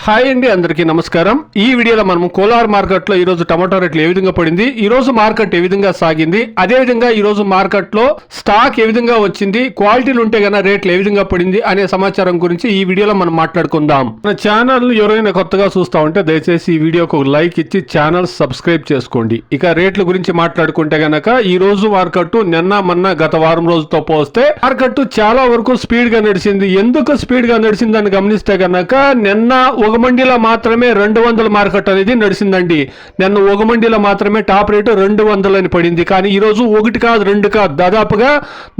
Hi అండి, అందరికీ నమస్కారం. ఈ వీడియోలో మనం కోలార్ మార్కెట్లో ఈరోజు టమాటో రేట్లు ఏ విధంగా పడింది, ఈ రోజు మార్కెట్ ఏ విధంగా సాగింది, అదే విధంగా ఈ రోజు మార్కెట్లో స్టాక్ ఏ విధంగా వచ్చింది, క్వాలిటీలు ఉంటే గన రేట్లు ఏ విధంగా పడింది అనే సమాచారం గురించి ఈ వీడియోలో మనం మాట్లాడుకుందాం. మన ఛానల్ ఎవరైనా కొత్తగా చూస్తా ఉంటే దయచేసి ఈ వీడియోకి ఒక లైక్ ఇచ్చి ఛానల్ సబ్స్క్రైబ్ చేసుకోండి. ఇక రేట్ల గురించి మాట్లాడుకుంటే గనక ఈ రోజు మార్కెట్ నిన్న మొన్న గత వారం రోజుతో పోస్తే మార్కెట్ చాలా వరకు స్పీడ్ గా నడిచింది. ఎందుకు స్పీడ్ గా నడిచిందని గమనిస్తే గనక నిన్న ఒక మండీలో మాత్రమే 200 మార్కెట్ అనేది నడిచిందండి. నిన్న ఒక మండీలో మాత్రమే టాప్ రేటు 200 అని పడింది. కానీ ఈ రోజు 1 కాదు 2 కాదు, దాదాపుగా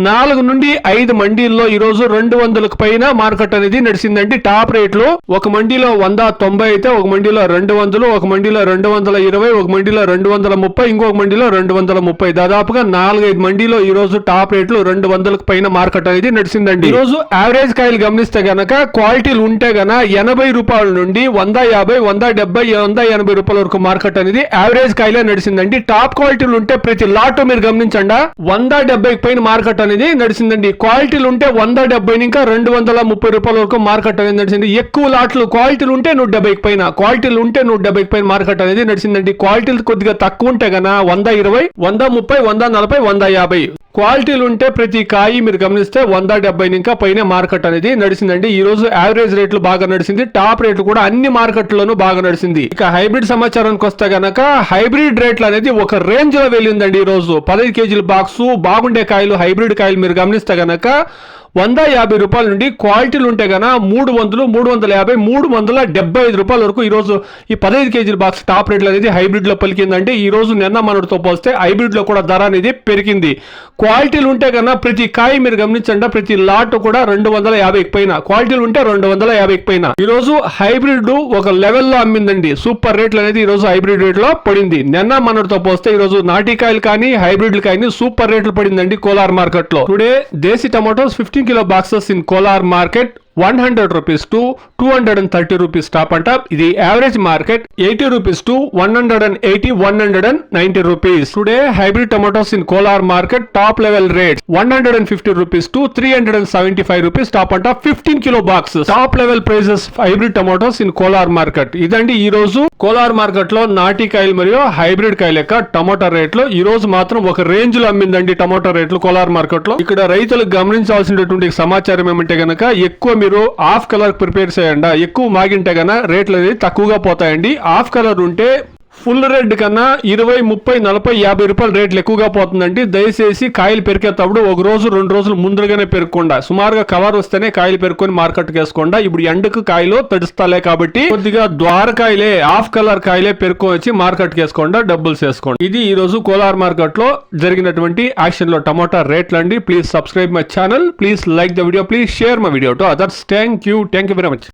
4 నుండి 5 మండీల్లో ఈ రోజు 200కు పైన మార్కెట్ అనేది నడిచిందండి. టాప్ రేట్లు ఒక మండీలో 190 అయితే ఒక మండీలో 200, ఒక మండీలో 220, ఒక మండీలో 230, ఇంకొక మండీలో 230, దాదాపుగా 4-5 మండీలో ఈ రోజు టాప్ రేట్లు 200కు పైన మార్కెట్ అనేది నడిచిందండి. ఈ రోజు యావరేజ్ కాయలు గమనిస్తే గనక క్వాలిటీలు ఉంటే గన 80 రూపాయల నుండి 150, 170, 180 రూపాయల వరకు మార్కెట్ అనేది యావరేజ్ కాయలే నడిచిందండి. టాప్ క్వాలిటీలు ఉంటే ప్రతి లాట్ మీరు గమనించండి 170 పైన మార్కెట్ అనేది నడిచిందండి. క్వాలిటీలు ఉంటే 170 ఇంకా 230 రూపాయల వరకు మార్కెట్ అనేది నడిచింది. ఎక్కువ లాట్లు క్వాలిటీలు ఉంటే 170 పైన, క్వాలిటీలు ఉంటే 170 పైన మార్కెట్ అనేది నడిచిందండి. క్వాలిటీలు కొద్దిగా తక్కువ ఉంటే గన 120, 130, 140, 150 క్వాలిటీలు ఉంటే ప్రతి కాయి మీరు గమనిస్తే 170 ఇంకా పైన మార్కెట్ అనేది నడిచిందండి. ఈ రోజు యావరేజ్ రేట్లు బాగా నడిచింది. టాప్ రేట్లు కూడా అన్ని మార్కెట్లోనూ బాగా నడిచింది. ఇక హైబ్రిడ్ సమాచారానికి వస్తే గనక హైబ్రిడ్ రేట్లు అనేది ఒక రేంజ్ లో వెళ్ళిందండి. ఈ రోజు 15 కేజీల బాక్స్ బాగుండే కాయలు, హైబ్రిడ్ కాయలు మీరు గమనిస్తే గనక 150 రూపాయల నుండి క్వాలిటీలు ఉంటే గన 300, 350, 375 రూపాయల వరకు ఈ రోజు ఈ 15 కేజీల బాక్స్ టాప్ రేట్లు అనేది హైబ్రిడ్ లో పలికిందంటే ఈ రోజు నిన్న మనతో పోస్తే హైబ్రిడ్ లో కూడా ధర అనేది పెరిగింది. క్వాలిటీలు ఉంటే కన్నా ప్రతి కాయ మీరు గమనించండి ప్రతి లాట్ కూడా 250 పైన, క్వాలిటీలు ఉంటే 250 పైన ఈ రోజు హైబ్రిడ్ ఒక లెవెల్లో అమ్మిందండి. సూపర్ రేట్లు అనేది ఈ రోజు హైబ్రిడ్ రేట్ లో పడింది. నిన్న మనతో పోస్తే ఈ రోజు నాటికాయలు కానీ హైబ్రిడ్ కానీ సూపర్ రేట్లు పడిందండి కోలార్ మార్కెట్ లో. Today desi tomatoes 15 kilo boxes in Kolar market 100 rupees to 230 rupees top and top. The average market 80 rupees to 180, 190 rupees. Today hybrid tomatoes in Kolar market top level rate 150 rupees to 375 rupees top and top 15 kilo boxes. Top level prices hybrid tomatoes in Kolar market. ఇదండి ఈ రోజు Kolar market లో నాటి కాయలు మరియు hybrid కాయల యొక్క tomato రేట్లు ఈ రోజు మాత్రం ఒక రేంజ్ లో అమ్మిందండి. టమాటో రేట్లు కోలార్ మార్కెట్ లో ఇక్కడ రైతులకు గమనించాల్సినటువంటి సమాచారం ఏమంటే గనక ఎక్కువ మీరు ఆఫ్ కలర్ ప్రిపేర్ చేయండి. ఎక్కువ మాగింటే గన రేట్లు అనేది తక్కువగా పోతాయండి. ఆఫ్ కలర్ ఉంటే ఫుల్ రెడ్ కన్నా 20, 30, 40, 50 రూపాయల రేట్లు ఎక్కువగా పోతుందండి. దయచేసి కాయలు పెరికేటప్పుడు ఒక రోజు 2 రోజులు ముందుగానే పెరుక్కుండా సుమారుగా కవర్ వస్తేనే కాయలు పెరుక్కొని మార్కెట్కి వేసుకోండి. ఇప్పుడు ఎండకు కాయలు తడుస్తాలే కాబట్టి కొద్దిగా ద్వారకాయలే ఆఫ్ కలర్ కాయలే పెరుక్కొని వచ్చి మార్కెట్కి వేసుకోండి, డబ్బులు చేసుకోండి. ఇది ఈ రోజు కోలార్ మార్కెట్ లో జరిగినటువంటి యాక్షన్ లో టమాటా రేట్లు అండి. Please subscribe my channel, please like the video, please share my video to others. Thank you very much.